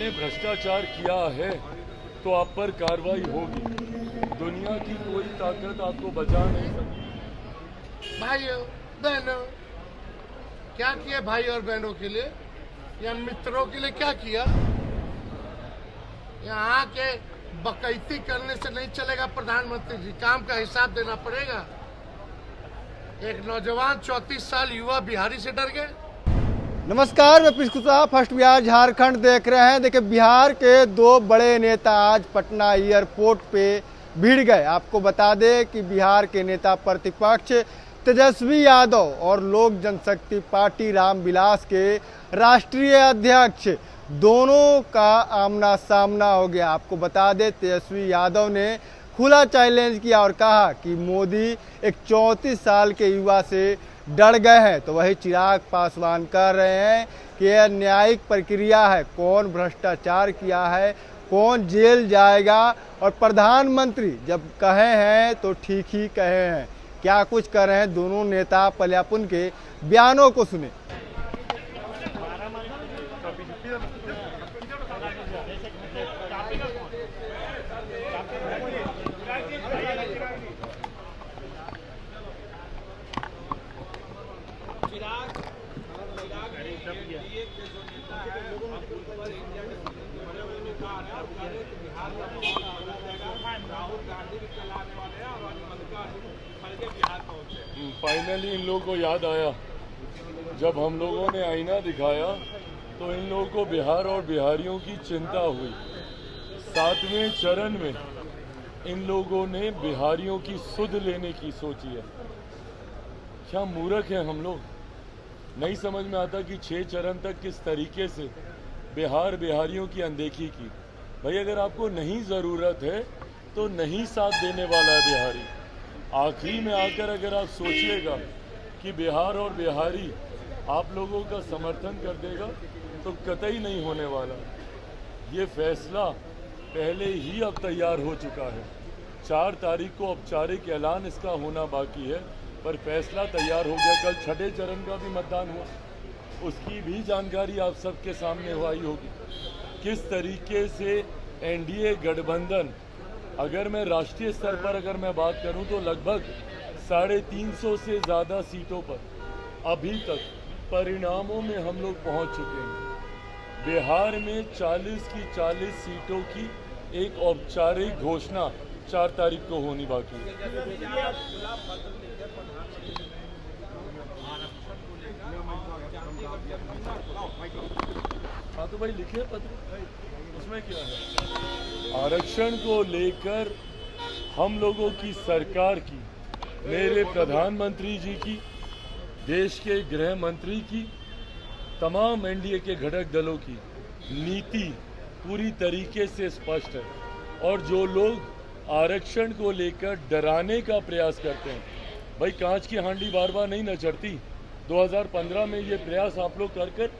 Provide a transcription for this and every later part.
ने भ्रष्टाचार किया है तो आप पर कार्रवाई होगी। दुनिया की कोई ताकत आपको बचा नहीं सकती। भाइयों बहनों, क्या किया भाई और बहनों के लिए या मित्रों के लिए? क्या किया? यहाँ के बकैती करने से नहीं चलेगा प्रधानमंत्री जी, काम का हिसाब देना पड़ेगा। एक नौजवान 34 साल युवा बिहारी से डर गए। नमस्कार, मैं पीयूष कुशवाहा, फर्स्ट बिहार झारखंड देख रहे हैं। देखिए, बिहार के दो बड़े नेता आज पटना एयरपोर्ट पे भिड़ गए। आपको बता दें कि बिहार के नेता प्रतिपक्ष तेजस्वी यादव और लोक जनशक्ति पार्टी रामविलास के राष्ट्रीय अध्यक्ष दोनों का आमना सामना हो गया। आपको बता दें, तेजस्वी यादव ने खुला चैलेंज किया और कहा कि मोदी एक 34 साल के युवा से डर गए हैं। तो वही चिराग पासवान कह रहे हैं कि यह न्यायिक प्रक्रिया है, कौन भ्रष्टाचार किया है, कौन जेल जाएगा। और प्रधानमंत्री जब कहे हैं तो ठीक ही कहे हैं। क्या कुछ कर रहे हैं दोनों नेता, पहले अपन के बयानों को सुने। फाइनली इन लोगों को याद आया, जब हम लोगों ने आईना दिखाया तो इन लोगों को बिहार और बिहारियों की चिंता हुई। 7वें चरण में इन लोगों ने बिहारियों की सुध लेने की सोची है। क्या मूर्ख है हम लोग? नहीं समझ में आता कि 6 चरण तक किस तरीके से बिहारियों की अनदेखी की। भाई, अगर आपको नहीं ज़रूरत है तो नहीं साथ देने वाला है बिहारी। आखिरी में आकर अगर आप सोचिएगा कि बिहार और बिहारी आप लोगों का समर्थन कर देगा तो कतई नहीं होने वाला। ये फैसला पहले ही अब तैयार हो चुका है। 4 तारीख को औपचारिक ऐलान इसका होना बाकी है, पर फैसला तैयार हो गया। कल 6ठे चरण का भी मतदान हुआ, उसकी भी जानकारी आप सबके सामने आई होगी। किस तरीके से एनडीए गठबंधन, अगर मैं राष्ट्रीय स्तर पर अगर मैं बात करूं तो लगभग 350 से ज़्यादा सीटों पर अभी तक परिणामों में हम लोग पहुंच चुके हैं। बिहार में 40 की 40 सीटों की एक औपचारिक घोषणा 4 तारीख को होनी बाकी है। हाँ तो भाई लिखे पत्र, उसमें क्या है? आरक्षण को लेकर हम लोगों की सरकार की, मेरे प्रधानमंत्री जी की, देश के गृह मंत्री की, तमाम एनडीए के घटक दलों की नीति पूरी तरीके से स्पष्ट है। और जो लोग आरक्षण को लेकर डराने का प्रयास करते हैं, भाई कांच की हांडी बार बार नहीं न चढ़ती। 2015 में ये प्रयास आप लोग कर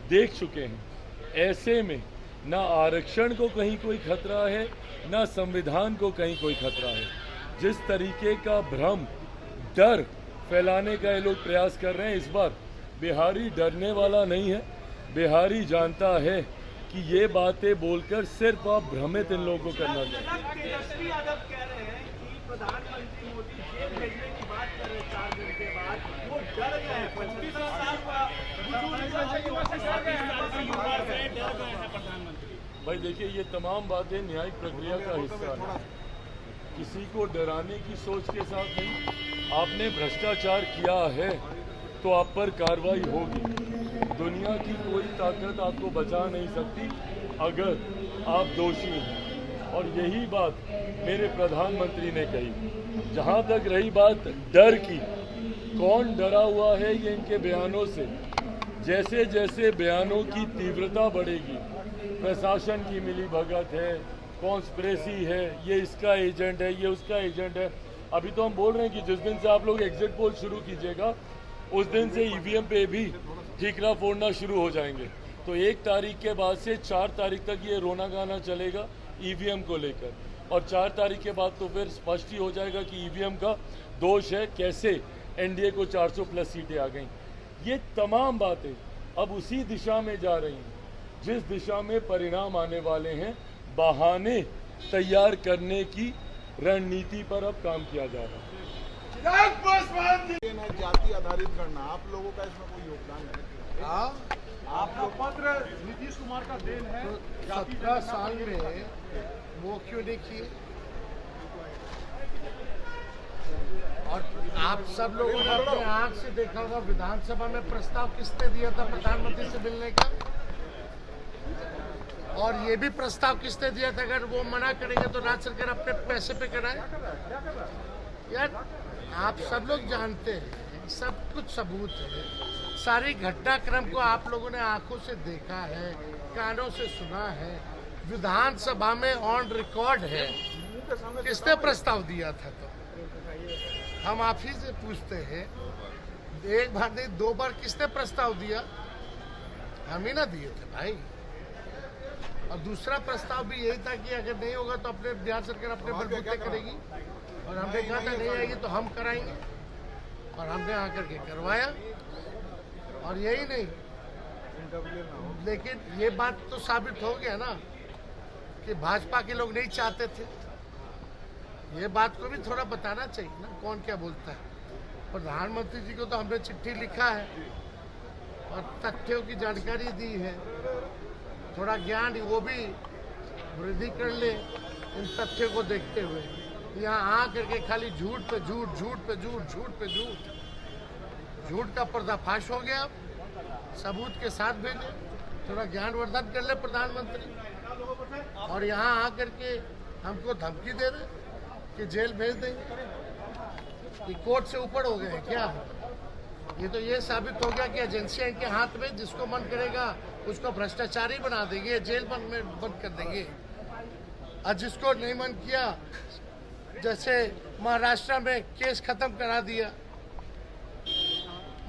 देख चुके हैं। ऐसे में ना आरक्षण को कहीं कोई खतरा है, ना संविधान को कहीं कोई खतरा है। जिस तरीके का भ्रम, डर फैलाने का ये लोग प्रयास कर रहे हैं, इस बार बिहारी डरने वाला नहीं है। बिहारी जानता है कि ये बातें बोलकर सिर्फ आप भ्रमित इन लोगों को करना चाहिए। तेजस्वी यादव कह रहे हैं कि प्रधानमंत्री मोदी जेल भेजने की बात कर रहे हैं 4 दिन के बाद, वो डर गए हैं। 25 साल का भाई देखिए, ये तमाम बातें न्यायिक प्रक्रिया का हिस्सा है। किसी को डराने की सोच के साथ नहीं। आपने भ्रष्टाचार किया है तो आप पर कार्रवाई होगी। दुनिया की कोई ताकत आपको बचा नहीं सकती अगर आप दोषी हैं। और यही बात मेरे प्रधानमंत्री ने कही। जहां तक रही बात डर की, कौन डरा हुआ है ये इनके बयानों से। जैसे जैसे बयानों की तीव्रता बढ़ेगी, प्रशासन की मिलीभगत है, कॉन्स्पिरेसी है, ये इसका एजेंट है, ये उसका एजेंट है। अभी तो हम बोल रहे हैं कि जिस दिन से आप लोग एग्जिट पोल शुरू कीजिएगा उस दिन से ईवीएम पे भी ठीकरा फोड़ना शुरू हो जाएंगे। तो 1 तारीख के बाद से 4 तारीख तक ये रोना गाना चलेगा ईवीएम को लेकर। और 4 तारीख के बाद तो फिर स्पष्ट ही हो जाएगा कि ईवीएम का दोष है, कैसे एनडीए को 400 प्लस सीटें आ गई। ये तमाम बातें अब उसी दिशा में जा रही हैं। जिस दिशा में परिणाम आने वाले हैं, बहाने तैयार करने की रणनीति पर अब काम किया जा रहा है। जाति आधारित गणना, आप लोगों का इसमें कोई योगदान है? आपका पत्र नीतीश कुमार का देन है। 17 साल में वो क्यों नहीं किए? और आप सब लोगों ने अपने आंख से देखा होगा, विधानसभा में प्रस्ताव किसने दिया था प्रधानमंत्री से मिलने का? और ये भी प्रस्ताव किसने दिया था, अगर वो मना करेंगे तो राज्य सरकार अपने पैसे पे कराए? यार आप सब लोग जानते हैं, सब कुछ सबूत है, सारी घटनाक्रम को आप लोगों ने आंखों से देखा है, कानों से सुना है, विधानसभा में ऑन रिकॉर्ड है। किसने प्रस्ताव दिया था? तो हम आप ही से पूछते हैं, एक बार नहीं 2 बार किसने प्रस्ताव दिया? हम ही ना दिए थे भाई। और दूसरा प्रस्ताव भी यही था कि अगर नहीं होगा तो अपने बिहार सरकार अपने बलबूते करेगी, और हमने कहा था नहीं आएगी तो हम कराएंगे, और हमने आकर के करवाया। और यही नहीं, लेकिन ये बात तो साबित हो गया ना कि भाजपा के लोग नहीं चाहते थे। ये बात को भी थोड़ा बताना चाहिए ना, कौन क्या बोलता है। प्रधानमंत्री जी को तो हमने चिट्ठी लिखा है और तथ्यों की जानकारी दी है, थोड़ा ज्ञान वो भी वृद्धि कर ले इन तथ्यों को देखते हुए। यहाँ आ करके खाली झूठ पे झूठ, झूठ पे झूठ, झूठ पे झूठ, झूठ का पर्दाफाश हो गया। सबूत के साथ भेजे, थोड़ा ज्ञानवर्धन कर ले प्रधानमंत्री। और यहाँ आकर के हमको धमकी दे रहे कि जेल भेज देंगे, कि कोर्ट से ऊपर हो गए क्या? ये तो ये साबित हो गया कि एजेंसियां इनके हाथ में, जिसको मन करेगा उसको भ्रष्टाचारी बना देंगे, जेल बंद कर देंगे। और जिसको नहीं मन किया, जैसे महाराष्ट्र में केस खत्म करा दिया,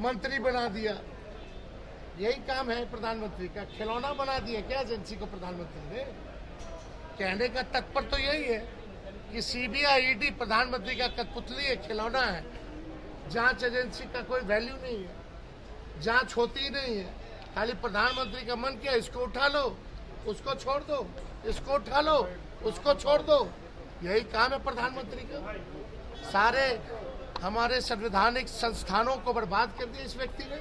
मंत्री बना दिया। यही काम है प्रधानमंत्री का, खिलौना बना दिया क्या एजेंसी को प्रधानमंत्री ने? कहने का तात्पर्य तो यही है कि सीबीआई ईडी प्रधानमंत्री का कठपुतली है, खिलौना है। जांच एजेंसी का कोई वैल्यू नहीं है, जांच होती ही नहीं है। खाली प्रधानमंत्री का मन किया, इसको उठा लो, उसको छोड़ दो, इसको उठा लो, उसको छोड़ दो। यही काम है प्रधानमंत्री का। सारे हमारे संवैधानिक संस्थानों को बर्बाद कर दिया इस व्यक्ति ने।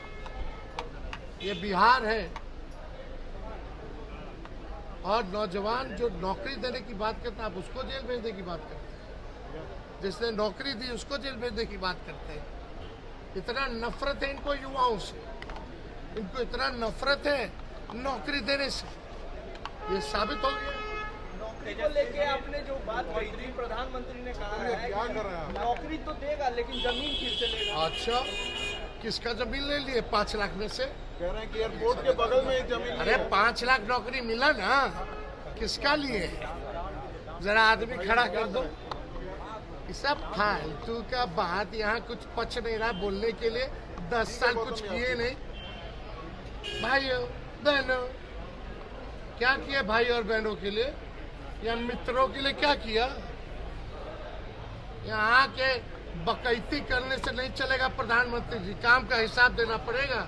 ये बिहार है, और नौजवान जो नौकरी देने की बात करता है, आप उसको जेल भेजने की बात करते हैं। जिसने नौकरी दी उसको जेल भेजने की बात करते हैं। इतना नफरत है इनको युवाओं से, इनको इतना नफरत है नौकरी देने से। ये साबित हो गया। नौकरी को लेके आपने जो बात कही थी, प्रधानमंत्री ने कहा है कि नौकरी तो देगा लेकिन जमीन फिर से लेगा। अच्छा, किसका जमीन ले लिए? 5 लाख में से कह रहे हैं कि एयरपोर्ट के बगल में एक जमीन। अरे 5 लाख नौकरी मिला ना, किसका लिए? जरा आदमी खड़ा कर दो। ये सब फालतू का बात, यहाँ कुछ पच नहीं रहा बोलने के लिए। 10 साल कुछ किए नहीं। भाइयों बहनों, क्या किया भाई और बहनों के लिए या मित्रों के लिए? क्या किया? यहाँ आके बकैती करने से नहीं चलेगा प्रधानमंत्री जी, काम का हिसाब देना पड़ेगा।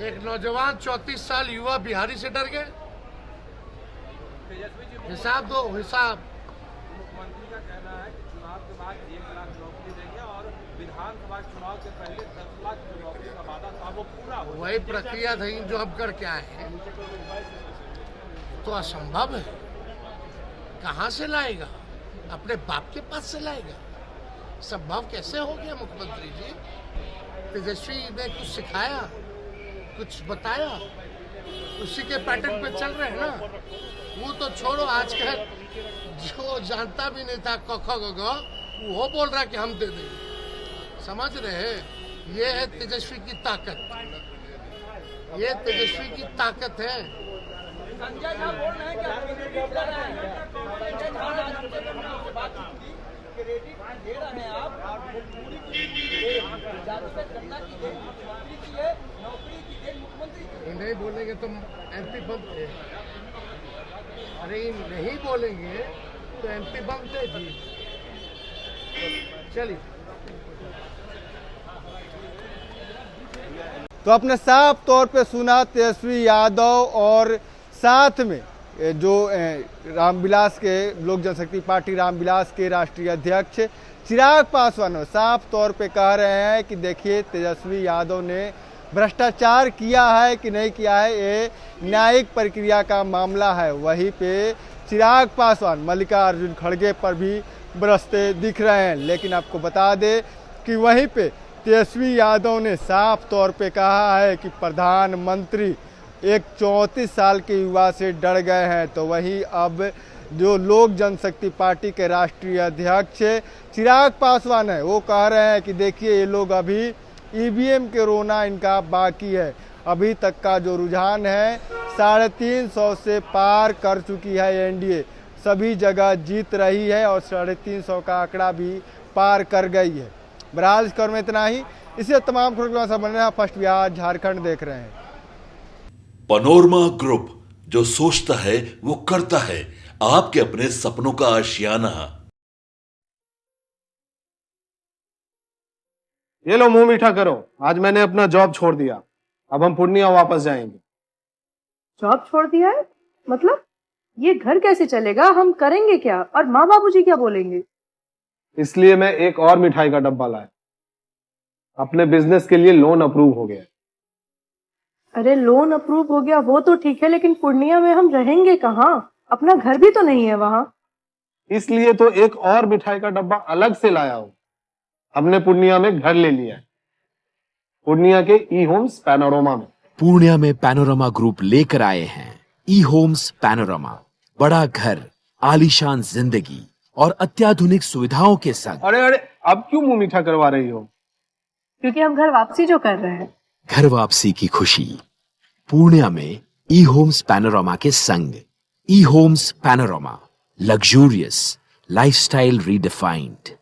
एक नौजवान 34 साल युवा बिहारी से डर गए। हिसाब दो, हिसाब। मुख्यमंत्री का कहना है कि चुनाव के बाद 1 लाख नौकरी देंगे और विधानसभा चुनाव से पहले 10 लाख नौकरी का वादा था, वो पूरा हो। वही प्रक्रिया थी जो हम करके आए हैं। तो असंभव है, कहाँ से लाएगा? अपने बाप के पास से लाएगा? संभव कैसे हो गया मुख्यमंत्री जी? तेजस्वी ने कुछ सिखाया, कुछ बताया, उसी के पैटर्न पे चल रहे हैं ना। वो तो छोड़ो, आजकल जो जानता भी नहीं था क ख ग घ, वो बोल रहा है कि हम दे देंगे। समझ रहे हैं? ये है तेजस्वी की ताकत, ये तेजस्वी की ताकत है। संजय झा बोल रहे हैं कि आप क्रेडिट दे रहे हैं। संजय झा ने आज हमसे बात की, क्रेडिट दे रहे हैं आप। पूरी जातिगत गणना की देन मुख्यमंत्री की है, नौकरी की देन मुख्यमंत्री की है। नहीं बोलेंगे तो एमपी बंद थे। अरे नहीं बोलेंगे तो एमपी बंद थे जी। चलिए। तो आपने साफ तौर पे सुना तेजस्वी यादव और साथ में जो रामविलास के लोक जनशक्ति पार्टी रामविलास के राष्ट्रीय अध्यक्ष चिराग पासवान साफ तौर पे कह रहे हैं कि देखिए तेजस्वी यादव ने भ्रष्टाचार किया है कि नहीं किया है, ये न्यायिक प्रक्रिया का मामला है। वहीं पे चिराग पासवान मल्लिकार्जुन खड़गे पर भी बरसते दिख रहे हैं। लेकिन आपको बता दें कि वहीं पे तेजस्वी यादव ने साफ तौर पे कहा है कि प्रधानमंत्री एक 34 साल के युवा से डर गए हैं। तो वहीं अब जो लोक जनशक्ति पार्टी के राष्ट्रीय अध्यक्ष चिराग पासवान है वो कह रहे हैं कि देखिए ये लोग अभी ईवीएम के रोना इनका बाकी है। अभी तक का जो रुझान है 350 से पार कर चुकी है एनडीए, सभी जगह जीत रही है और 350 का आंकड़ा भी पार कर गई है। बहरहाल इस खबर में इतना ही। इसे तमाम खबरों से बन रहे हैं फर्स्ट बिहार झारखंड देख रहे हैं। पैनोरमा ग्रुप, जो सोचता है वो करता है, आपके अपने सपनों का आशियाना। ये लो मुंह मीठा करो, आज मैंने अपना जॉब छोड़ दिया, अब हम पूर्णिया वापस जाएंगे। जॉब छोड़ दिया है? मतलब ये घर कैसे चलेगा, हम करेंगे क्या और माँ बाबूजी क्या बोलेंगे? इसलिए मैं एक और मिठाई का डब्बा लाया, अपने बिजनेस के लिए लोन अप्रूव हो गया। अरे लोन अप्रूव हो गया वो तो ठीक है, लेकिन पूर्णिया में हम रहेंगे कहाँ? अपना घर भी तो नहीं है वहाँ। इसलिए तो एक और मिठाई का डब्बा अलग से लाया हूँ। हमने पूर्णिया में घर ले लिया है, पूर्णिया के ई होम्स पैनोरमा में। पूर्णिया में पैनोरमा ग्रुप लेकर आए हैं ई होम्स पैनोरमा। बड़ा घर, आलीशान जिंदगी और अत्याधुनिक सुविधाओं के संग। अरे अब क्यों मुंह मीठा करवा रही हो? क्योंकि हम घर वापसी जो कर रहे हैं। घर वापसी की खुशी पूर्णिया में ई होम्स पैनोरमा के संग। E homes panorama, luxurious lifestyle redefined.